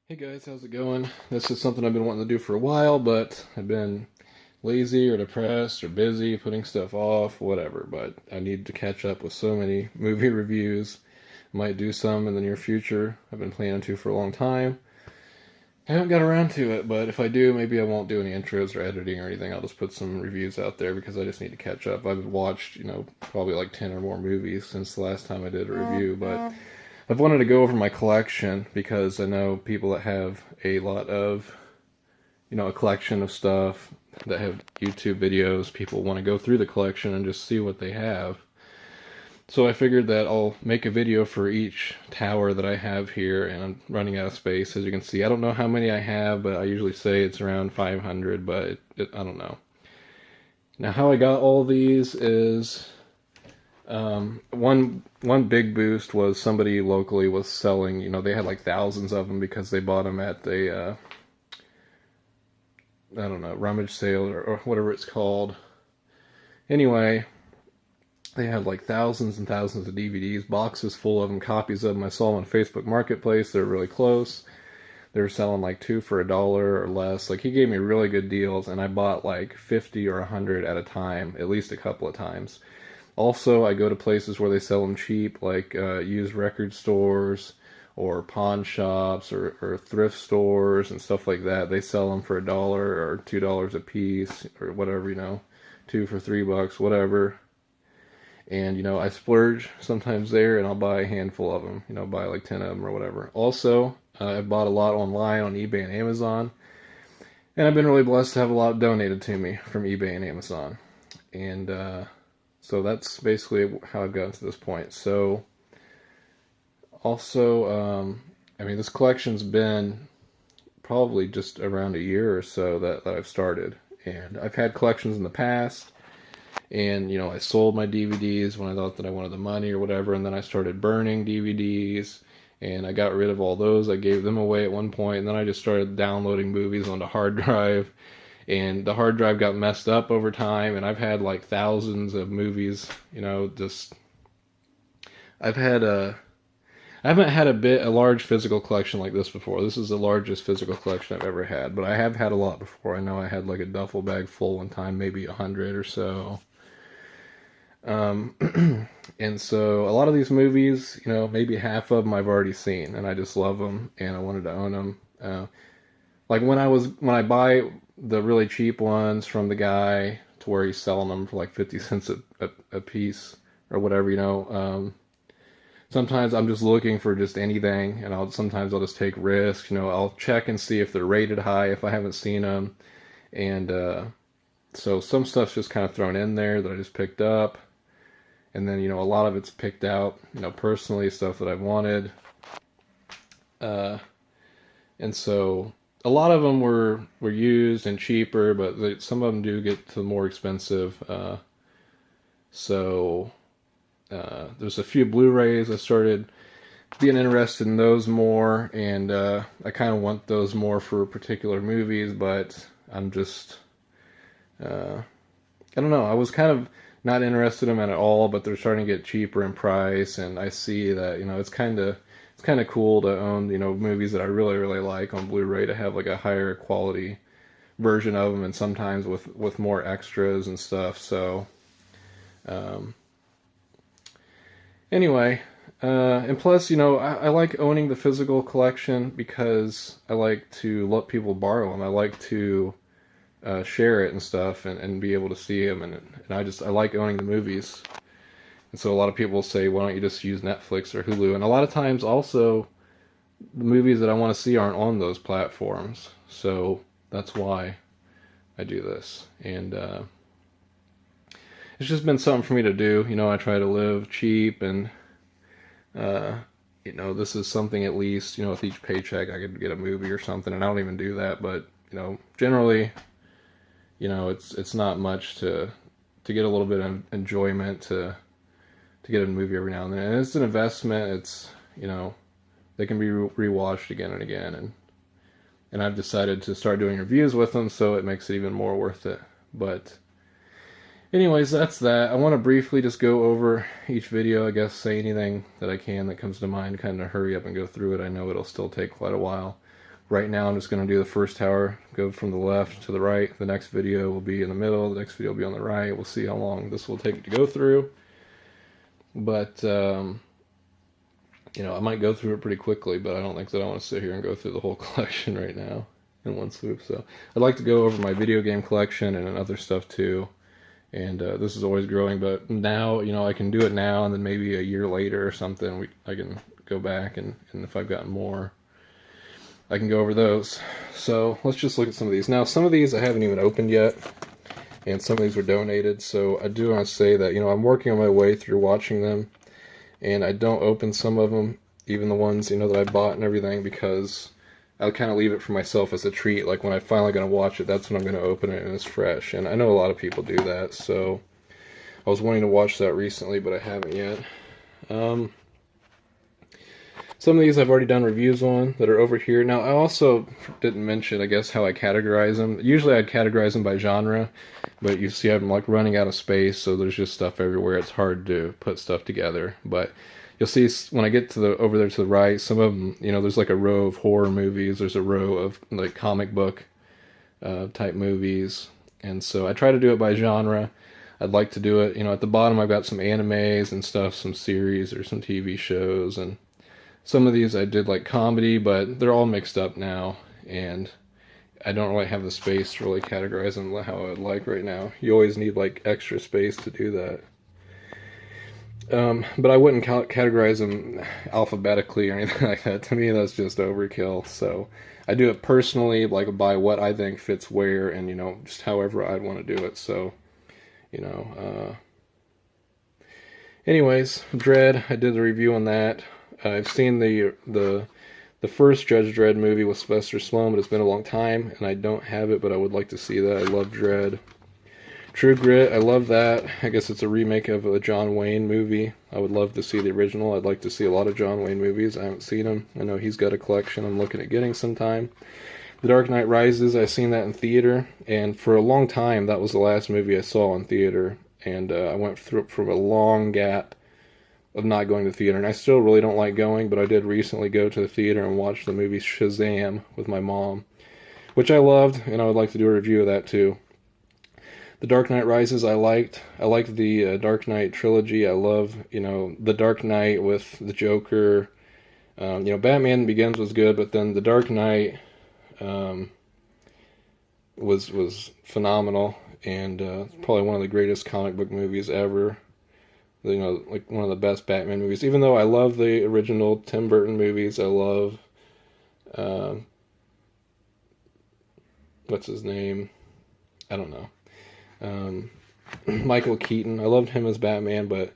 Hey guys, how's it going? This is something I've been wanting to do for a while, but I've been lazy or depressed or busy putting stuff off, whatever. But I need to catch up with so many movie reviews. Might do some in the near future. I've been planning to for a long time. I haven't got around to it, but if I do, maybe I won't do any intros or editing or anything. I'll just put some reviews out there because I just need to catch up. I've watched, probably like 10 or more movies since the last time I did a review, but I've wanted to go over my collection because I know people that have a lot of, a collection of stuff that have YouTube videos. People want to go through the collection and just see what they have. So I figured that I'll make a video for each tower that I have here, and I'm running out of space, as you can see. I don't know how many I have, but I usually say it's around 500, but I don't know. Now, how I got all these is one big boost was somebody locally was selling. They had like thousands of them because they bought them at the I don't know, rummage sale or whatever it's called. Anyway, they had like thousands and thousands of DVDs, boxes full of them, copies of them. I saw them on Facebook Marketplace. They're really close. They were selling like two for $1 or less. Like, he gave me really good deals, and I bought like 50 or 100 at a time, at least a couple of times. Also, I go to places where they sell them cheap, like used record stores or pawn shops or thrift stores and stuff like that. They sell them for $1 or $2 a piece or whatever, two for $3, whatever. And, I splurge sometimes there, and I'll buy a handful of them, buy like 10 of them or whatever. Also, I've bought a lot online on eBay and Amazon, and I've been really blessed to have a lot donated to me from eBay and Amazon. And so that's basically how I've gotten to this point. So, also, this collection's been probably just around a year or so that I've started. And I've had collections in the past, and, I sold my DVDs when I thought that I wanted the money or whatever, and then I started burning DVDs, and I got rid of all those. I gave them away at one point, and then I just started downloading movies onto hard drive, and the hard drive got messed up over time, and I've had like thousands of movies, just I've had I haven't had a large physical collection like this before. This is the largest physical collection I've ever had, but I have had a lot before. I know I had like a duffel bag full one time, maybe 100 or so. Um, and so a lot of these movies, maybe half of them I've already seen, and I just love them, and I wanted to own them. Like when I buy the really cheap ones from the guy to where he's selling them for like 50 cents a piece or whatever, sometimes I'm just looking for just anything, and sometimes I'll just take risks. I'll check and see if they're rated high if I haven't seen them, and so some stuff's just kind of thrown in there that I just picked up, and then a lot of it's picked out, personally, stuff that I wanted, uh, and so a lot of them were used and cheaper, but some of them do get to more expensive. So there's a few Blu-rays. I started being interested in those more, and I kind of want those more for particular movies, but I'm just, I don't know. I was kind of not interested in them at all, but they're starting to get cheaper in price, and I see that, it's kind of cool to own, movies that I really, really like on Blu-ray, to have like a higher quality version of them, and sometimes with more extras and stuff. So, um, anyway, and plus, I like owning the physical collection because I like to let people borrow them. I like to share it and stuff, and be able to see them, and I like owning the movies. And so a lot of people say, why don't you just use Netflix or Hulu? And a lot of times also, the movies that I want to see aren't on those platforms. So that's why I do this. And it's just been something for me to do. I try to live cheap, and uh, this is something, at least, with each paycheck I could get a movie or something. And I don't even do that, but generally, it's not much to get a little bit of enjoyment, to get a movie every now and then. And it's an investment. It's, they can be rewatched again and again, and I've decided to start doing reviews with them, so it makes it even more worth it. But anyways, that's that. I want to briefly just go over each video, I guess, say anything that I can that comes to mind, kind of hurry up and go through it. I know it'll still take quite a while. Right now I'm just going to do the first tower, go from the left to the right. The next video will be in the middle, the next video will be on the right. We'll see how long this will take to go through. But, you know, I might go through it pretty quickly, but I don't think that I want to sit here and go through the whole collection right now in one swoop. So I'd like to go over my video game collection and other stuff too. And this is always growing, but now, you know, I can do it now, and then maybe a year later or something, I can go back, and if I've gotten more, I can go over those. So let's just look at some of these. Now, some of these I haven't even opened yet, and some of these were donated, so I do want to say that, you know, I'm working on my way through watching them, and I don't open some of them, even the ones, you know, that I bought and everything, because I'll kind of leave it for myself as a treat. Like, when I'm finally going to watch it, that's when I'm going to open it and it's fresh. And I know a lot of people do that, so I was wanting to watch that recently, but I haven't yet. Some of these I've already done reviews on that are over here. Now, I also didn't mention, I guess, how I categorize them. Usually I'd categorize them by genre, but you see I'm like running out of space, so there's just stuff everywhere. It's hard to put stuff together, but you'll see when I get to the over there to the right, some of them, you know, there's like a row of horror movies, there's a row of like comic book type movies, and so I try to do it by genre. I'd like to do it, you know, at the bottom I've got some animes and stuff, some series or some TV shows, and some of these I did like comedy, but they're all mixed up now, and I don't really have the space to really categorize them how I would like right now. You always need like extra space to do that. But I wouldn't categorize them alphabetically or anything like that. To me, that's just overkill. So I do it personally, like by what I think fits where, and, you know, just however I'd want to do it. So, you know, anyways, Dredd, I did the review on that. I've seen the first Judge Dredd movie with Sylvester Stallone, but it's been a long time, and I don't have it, but I would like to see that. I love Dredd. True Grit, I love that. I guess it's a remake of a John Wayne movie. I would love to see the original. I'd like to see a lot of John Wayne movies. I haven't seen them. I know he's got a collection I'm looking at getting sometime. The Dark Knight Rises, I've seen that in theater, and for a long time, that was the last movie I saw in theater, and I went through from a long gap of not going to theater, and I still really don't like going, but I did recently go to the theater and watch the movie Shazam with my mom, which I loved, and I would like to do a review of that too. The Dark Knight Rises I liked. I liked the Dark Knight trilogy. I love, you know, the Dark Knight with the Joker. You know, Batman Begins was good, but then the Dark Knight was phenomenal, and probably one of the greatest comic book movies ever. You know, like one of the best Batman movies. Even though I love the original Tim Burton movies, I love what's his name? I don't know. Michael Keaton. I loved him as Batman, but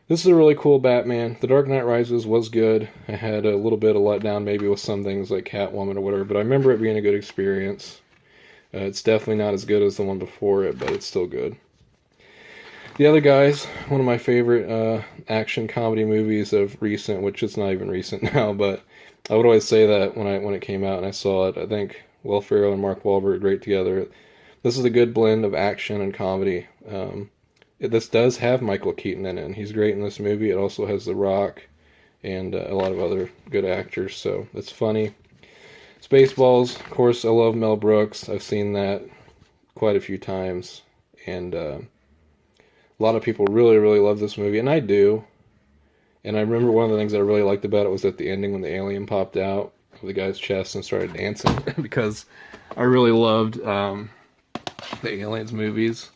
this is a really cool Batman. The Dark Knight Rises was good. I had a little bit of letdown maybe with some things like Catwoman or whatever, but I remember it being a good experience. It's definitely not as good as the one before it, but it's still good. The Other Guys, one of my favorite action comedy movies of recent, which is not even recent now, but I would always say that when it came out and I saw it. I think Will Ferrell and Mark Wahlberg are great together. This is a good blend of action and comedy. This does have Michael Keaton in it, and he's great in this movie. It also has The Rock and a lot of other good actors, so it's funny. Spaceballs, of course, I love Mel Brooks. I've seen that quite a few times, and a lot of people really, really love this movie, and I do. And I remember one of the things I really liked about it was at the ending when the alien popped out of the guy's chest and started dancing, because I really loved the Aliens movies.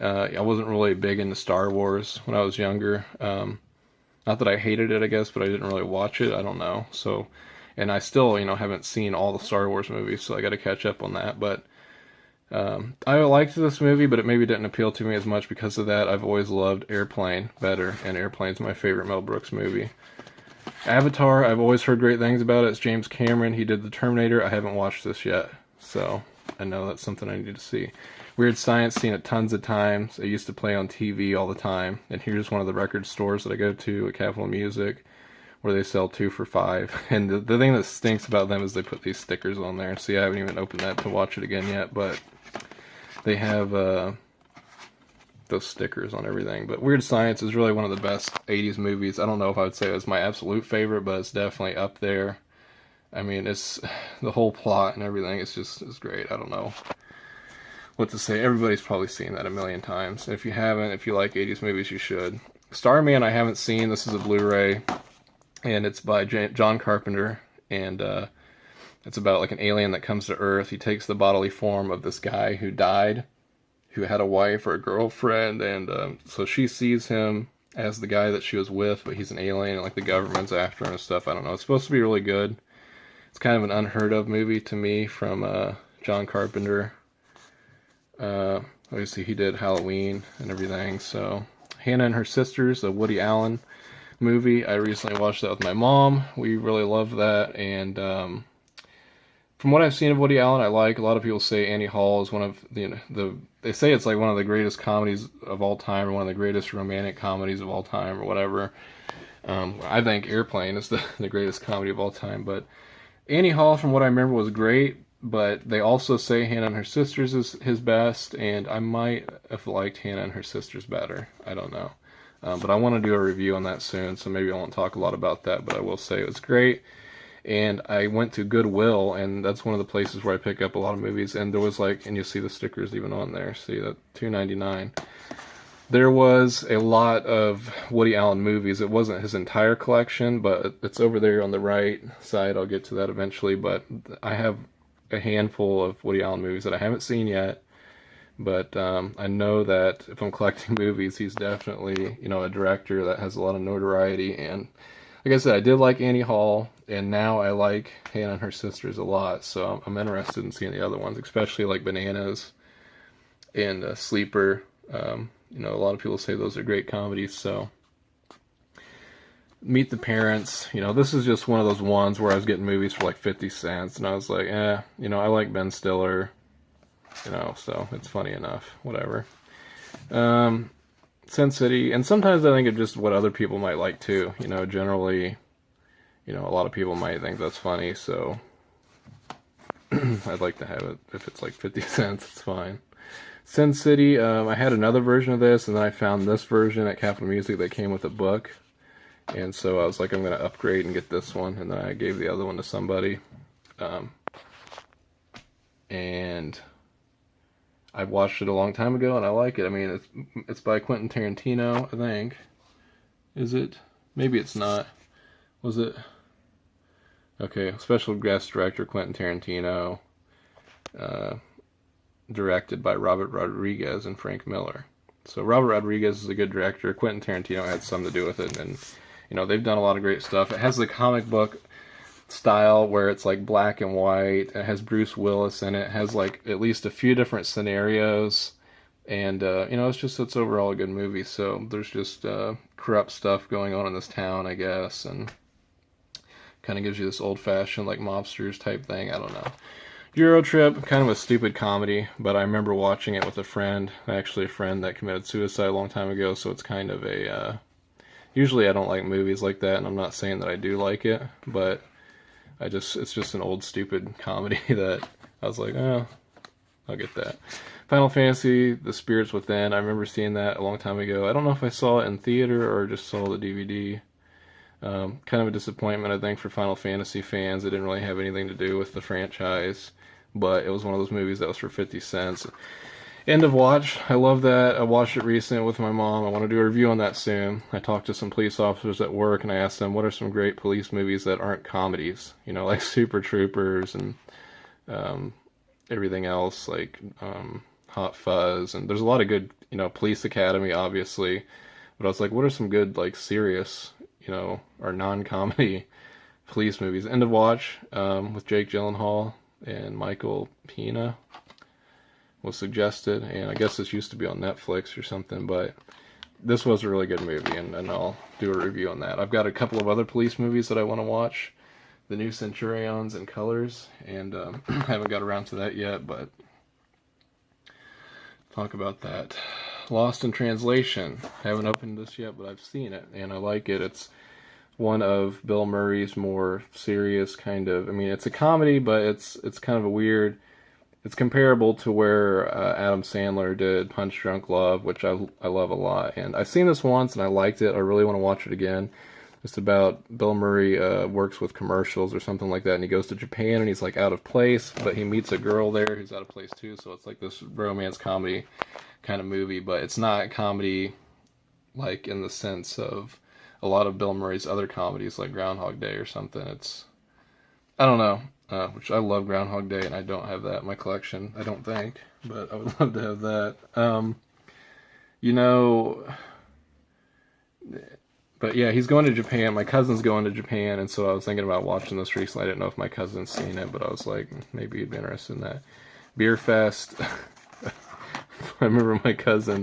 I wasn't really big into Star Wars when I was younger. Not that I hated it, I guess, but I didn't really watch it. I don't know. So, and I still, you know, haven't seen all the Star Wars movies, so I got to catch up on that. But I liked this movie, but it maybe didn't appeal to me as much because of that. I've always loved Airplane better, and Airplane's my favorite Mel Brooks movie. Avatar, I've always heard great things about it. It's James Cameron. He did The Terminator. I haven't watched this yet, so I know that's something I need to see. Weird Science, seen it tons of times. It used to play on TV all the time. And here's one of the record stores that I go to at Capitol Music, where they sell 2 for $5. And the thing that stinks about them is they put these stickers on there. See, I haven't even opened that to watch it again yet, but they have those stickers on everything. But Weird Science is really one of the best 80s movies. I don't know if I would say it was my absolute favorite, but it's definitely up there. I mean, it's the whole plot and everything. It's great. I don't know what to say. Everybody's probably seen that a million times. If you haven't, if you like 80s movies, you should. Starman, I haven't seen. This is a Blu-ray, and it's by John Carpenter, and it's about like an alien that comes to Earth. He takes the bodily form of this guy who died, who had a wife or a girlfriend, and so she sees him as the guy that she was with, but he's an alien, and like the government's after him and stuff. I don't know. It's supposed to be really good. It's kind of an unheard of movie to me from John Carpenter. Obviously, he did Halloween and everything. So, Hannah and Her Sisters, a Woody Allen movie. I recently watched that with my mom. We really loved that, and from what I've seen of Woody Allen, I like. A lot of people say Annie Hall is one of the they say it's like one of the greatest comedies of all time, or one of the greatest romantic comedies of all time, or whatever. I think Airplane is the greatest comedy of all time, but Annie Hall, from what I remember, was great. But they also say Hannah and Her Sisters is his best, and I might have liked Hannah and Her Sisters better. I don't know. But I want to do a review on that soon, so maybe I won't talk a lot about that, but I will say it was great. And I went to Goodwill, and that's one of the places where I pick up a lot of movies, and there was like, and you see the stickers even on there, see that $2.99. There was a lot of Woody Allen movies. It wasn't his entire collection, but it's over there on the right side. I'll get to that eventually, but I have a handful of Woody Allen movies that I haven't seen yet. But I know that if I'm collecting movies, he's definitely, a director that has a lot of notoriety. And like I said, I did like Annie Hall, and now I like Hannah and Her Sisters a lot. So I'm interested in seeing the other ones, especially like Bananas and Sleeper. A lot of people say those are great comedies. So Meet the Parents, this is just one of those ones where I was getting movies for like 50 cents, and I was like, I like Ben Stiller, so it's funny enough, whatever. Sin City, and sometimes I think of just what other people might like too, generally, a lot of people might think that's funny, so I'd like to have it. If it's like 50 cents, it's fine. Sin City, I had another version of this, and then I found this version at Capitol Music that came with a book. And so I was like, I'm going to upgrade and get this one. And then I gave the other one to somebody. And I watched it a long time ago, and I like it. I mean, it's by Quentin Tarantino, I think. Is it? Maybe it's not. Was it? Okay, special guest director Quentin Tarantino. Directed by Robert Rodriguez and Frank Miller. So Robert Rodriguez is a good director. Quentin Tarantino had something to do with it, and they've done a lot of great stuff. It has the comic book style where it's like black and white. It has Bruce Willis in it. It has like at least a few different scenarios, and it's overall a good movie. So there's just corrupt stuff going on in this town, I guess, and kind of gives you this old-fashioned like mobsters type thing. I don't know. Euro Trip, kind of a stupid comedy, but I remember watching it with a friend, actually a friend that committed suicide a long time ago, so it's kind of a, usually I don't like movies like that, and I'm not saying that I do like it, but it's just an old stupid comedy that I was like, oh, I'll get that. Final Fantasy, The Spirits Within, I remember seeing that a long time ago. I don't know if I saw it in theater or just saw the DVD. Kind of a disappointment, I think, for Final Fantasy fans. It didn't really have anything to do with the franchise, but it was one of those movies that was for 50 cents. End of Watch, I love that. I watched it recently with my mom. I want to do a review on that soon. I talked to some police officers at work, and I asked them what are some great police movies that aren't comedies, like Super Troopers and everything else, like Hot Fuzz, and there's a lot of good, Police Academy, obviously, but I was like, what are some good, like, serious, or non-comedy police movies? End of Watch, with Jake Gyllenhaal and Michael Pena was suggested, and I guess this used to be on Netflix or something, but this was a really good movie, and I'll do a review on that. I've got a couple of other police movies that I want to watch, The New Centurions and Colors, and I haven't got around to that yet, but talk about that. Lost in Translation. I haven't opened this yet, but I've seen it, and I like it. It's one of Bill Murray's more serious kind of, it's a comedy, but it's kind of a weird, it's comparable to where Adam Sandler did Punch Drunk Love, which I love a lot. And I've seen this once, and I liked it. I really want to watch it again. It's about Bill Murray works with commercials or something like that, and he goes to Japan and he's like out of place, but he meets a girl there who's out of place too. So it's like this romance comedy kind of movie, but it's not comedy like in the sense of a lot of Bill Murray's other comedies like Groundhog Day or something. It's I don't know, which I love Groundhog Day, and I don't have that in my collection, I don't think, but I would love to have that. You know, but yeah, he's going to Japan. My cousin's going to Japan, and so I was thinking about watching this recently. I didn't know if my cousin's seen it, but I was like, maybe he'd be interested in that. Beer Fest. I remember my cousin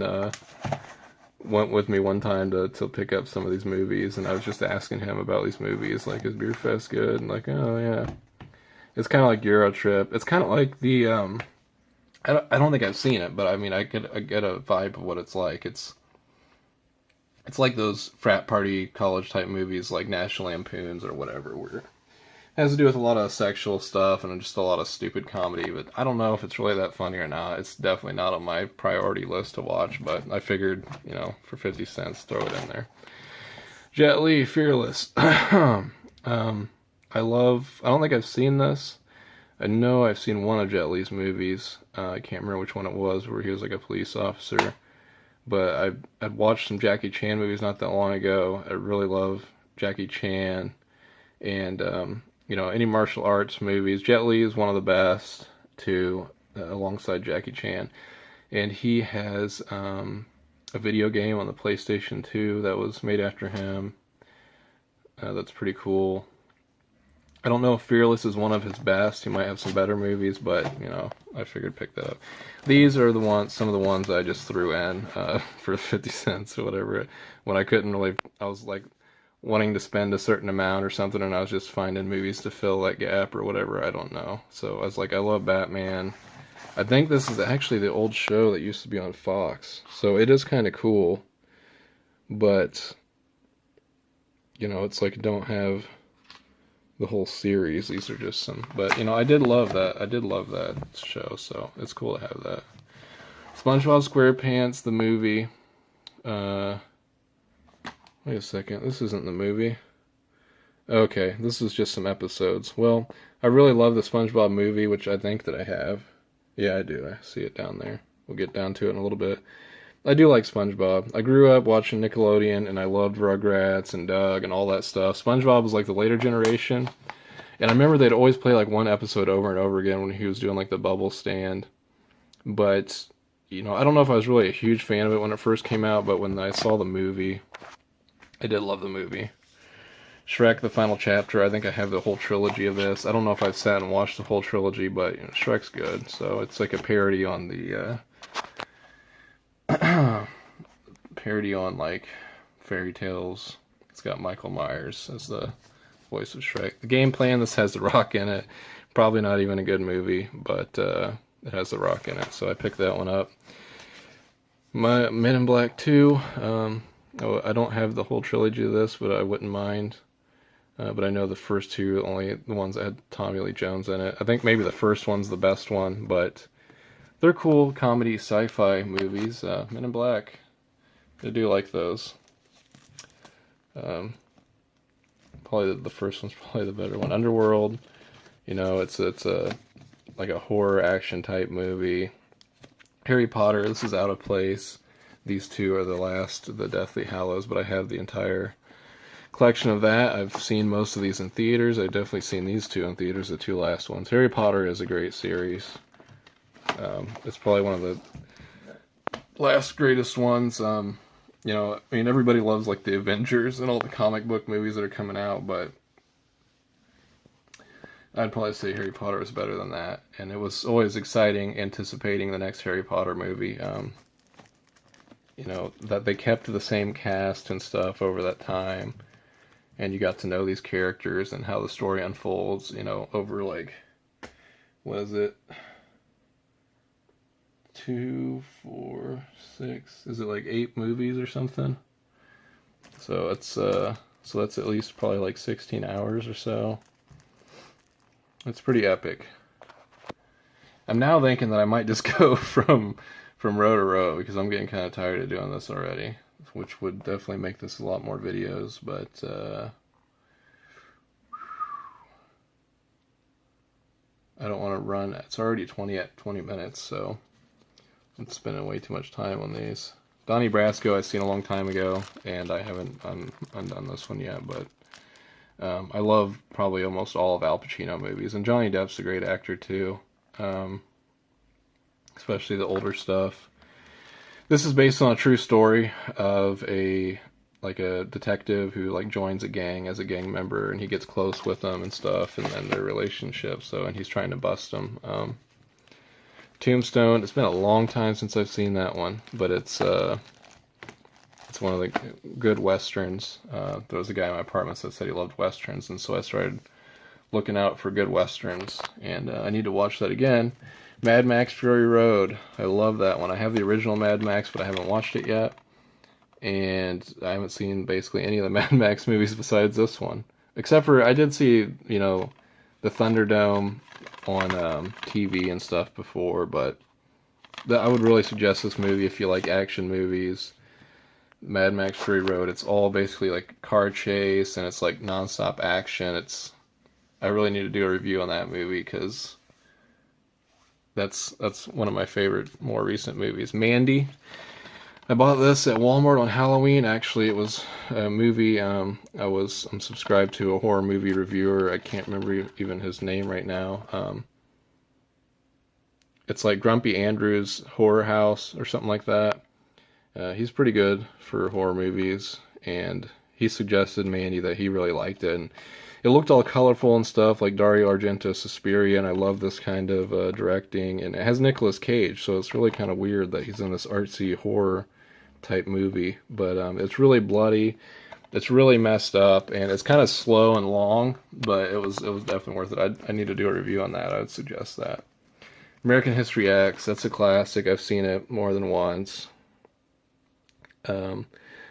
went with me one time to pick up some of these movies, and I was just asking him about these movies, like, is Beer Fest good? And like, oh yeah, it's kind of like Euro Trip. It's kind of like the I don't think I've seen it, but I mean, I get a vibe of what it's like. It's like those frat party college type movies, like National Lampoons or whatever, where it has to do with a lot of sexual stuff and just a lot of stupid comedy. But I don't know if it's really that funny or not. It's definitely not on my priority list to watch, but I figured, you know, for 50 cents, throw it in there. Jet Li, Fearless. I don't think I've seen this. I know I've seen one of Jet Li's movies. I can't remember which one it was, where he was like a police officer. But I'd watched some Jackie Chan movies not that long ago. I really love Jackie Chan. And, you know, any martial arts movies. Jet Li is one of the best, too, alongside Jackie Chan. And he has a video game on the PlayStation 2 that was made after him. That's pretty cool. I don't know if Fearless is one of his best. He might have some better movies, but, you know, I figured pick that up. These are some of the ones I just threw in for 50 cents or whatever. When I couldn't really, I was like wanting to spend a certain amount or something, and I was just finding movies to fill that gap or whatever. I don't know. So I was like, I love Batman. I think this is actually the old show that used to be on Fox. So it is kind of cool. But, you know, it's like I don't have the whole series. These are just some, but you know, I did love that show, so it's cool to have that. SpongeBob SquarePants the movie. Wait a second, this isn't the movie. Okay, this is just some episodes. Well, I really love the SpongeBob movie, which I think that I have. Yeah, I do. I see it down there. We'll get down to it in a little bit. I do like SpongeBob. I grew up watching Nickelodeon, and I loved Rugrats and Doug and all that stuff. SpongeBob was like the later generation, and I remember they'd always play like one episode over and over again when he was doing like the bubble stand. But, you know, I don't know if I was really a huge fan of it when it first came out, but when I saw the movie, I did love the movie. Shrek, the final chapter, I think I have the whole trilogy of this. I don't know if I've sat and watched the whole trilogy, but, you know, Shrek's good. So it's like a parody on the parody on like fairy tales. It's got Michael Myers as the voice of Shrek. The gameplay in this has The Rock in it. Probably not even a good movie, but it has The Rock in it, so I picked that one up. My Men in Black 2. I don't have the whole trilogy of this, but I wouldn't mind. But I know the first two, only the ones that had Tommy Lee Jones in it. I think maybe the first one's the best one, but they're cool comedy sci-fi movies. Men in Black, I do like those. Probably the first one's probably the better one. Underworld, you know, it's a like a horror action type movie. Harry Potter, this is out of place. These two are the Deathly Hallows, but I have the entire collection of that. I've seen most of these in theaters. I've definitely seen these two in theaters, the two last ones. Harry Potter is a great series. It's probably one of the last greatest ones. You know, I mean, everybody loves like the Avengers and all the comic book movies that are coming out, but I'd probably say Harry Potter is better than that. And it was always exciting anticipating the next Harry Potter movie. You know, that they kept the same cast and stuff over that time, and you got to know these characters and how the story unfolds, you know, over like, what is it? 2, 4, 6, is it like 8 movies or something? So it's so that's at least probably like 16 hours or so. It's pretty epic. I'm now thinking that I might just go from row to row, because I'm getting kind of tired of doing this already, which would definitely make this a lot more videos, but I don't want to run. It's already 20 minutes, so I'm spending way too much time on these. Donnie Brasco I seen a long time ago, and I haven't undone this one yet, but I love probably almost all of Al Pacino movies, and Johnny Depp's a great actor too, especially the older stuff. This is based on a true story of a detective who like joins a gang as a gang member, and he gets close with them and stuff, and then their relationship. So, and he's trying to bust them. Tombstone. It's been a long time since I've seen that one, but it's one of the good westerns. There was a guy in my apartment that said he loved westerns, and so I started looking out for good westerns, and I need to watch that again. Mad Max Fury Road. I love that one. I have the original Mad Max, but I haven't watched it yet. And I haven't seen basically any of the Mad Max movies besides this one. Except for, I did see, the Thunderdome on TV and stuff before, but I would really suggest this movie if you like action movies. Mad Max Fury Road. It's all basically like car chase, and it's like nonstop action. I really need to do a review on that movie, because that's one of my favorite more recent movies. Mandy. I bought this at Walmart on Halloween. Actually, it was a movie. I'm subscribed to a horror movie reviewer. I can't remember even his name right now. It's like Grumpy Andrew's Horror House or something like that. He's pretty good for horror movies, and he suggested Mandy, that he really liked it. And it looked all colorful and stuff, like Dario Argento's Suspiria, and I love this kind of directing. And it has Nicolas Cage, so it's really kind of weird that he's in this artsy horror type movie. But it's really bloody, it's really messed up, and it's kind of slow and long, but it was definitely worth it. I need to do a review on that. I would suggest that. American History X, that's a classic. I've seen it more than once.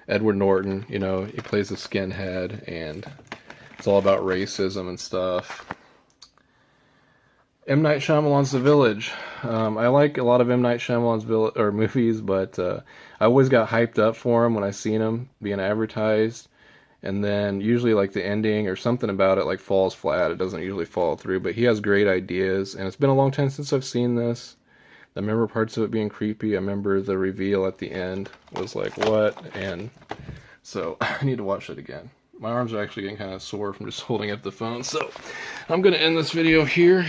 Edward Norton, he plays a skinhead, and it's all about racism and stuff. M. Night Shyamalan's The Village. I like a lot of M. Night Shyamalan's movies, but I always got hyped up for them when I seen them being advertised, and then usually like the ending or something about it like falls flat. It doesn't usually follow through, but he has great ideas, and it's been a long time since I've seen this. I remember parts of it being creepy. I remember the reveal at the end was like, what? And so I need to watch it again. My arms are actually getting kind of sore from just holding up the phone. So I'm going to end this video here.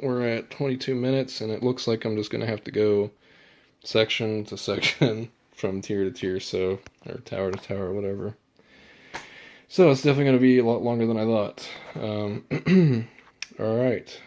We're at 22 minutes, and it looks like I'm just going to have to go section to section from tier to tier, or tower to tower, whatever. So it's definitely going to be a lot longer than I thought. All right.